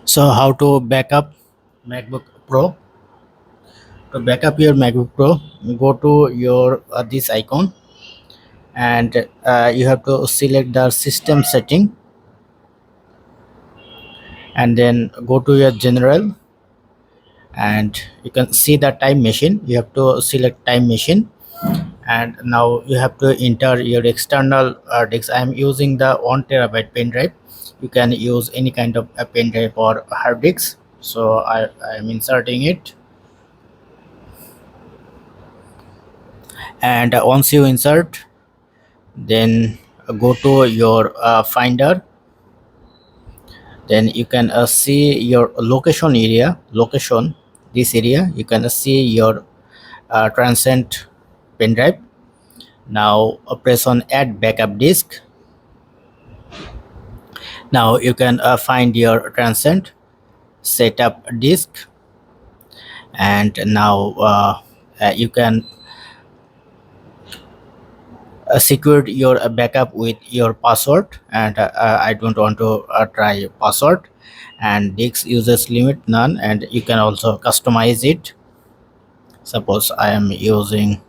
So how to backup MacBook Pro? To backup your MacBook Pro, go to your this icon, and you have to select the system setting, and then go to your general, and you can see the time machine. You have to select time machine, and now you have to enter your external disk. I am using the 1 TB pen drive. You can use any kind of a pen drive or hard disk. So I am inserting it, and once you insert, then go to your finder. Then you can see your location. This area you can see your transient pen drive. Now press on add backup disk. Now you can find your transient setup disk, and now you can secure your backup with your password, and I don't want to try password, and disk users limit none, and you can also customize it. Suppose I am using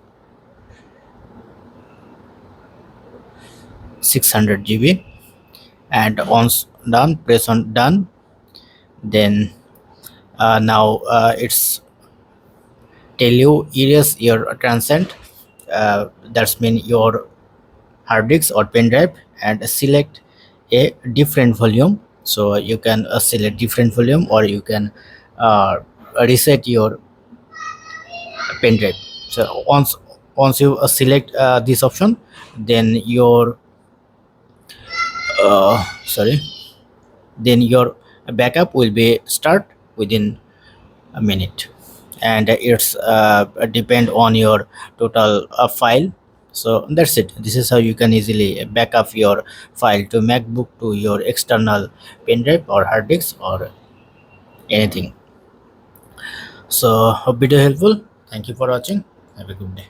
600 GB, and once done, press on done. Then now it's tell you erase your transient. That's mean your hard disk or pen drive, and select a different volume. So you can select different volume, or you can uh, reset your pen drive. So once you select this option, then your sorry then your backup will be start within a minute, and it's depend on your total file. So that's it. This is how you can easily back up your file to MacBook, to your external pen drive or hard disk or anything. So hope video helpful. Thank you for watching. Have a good day.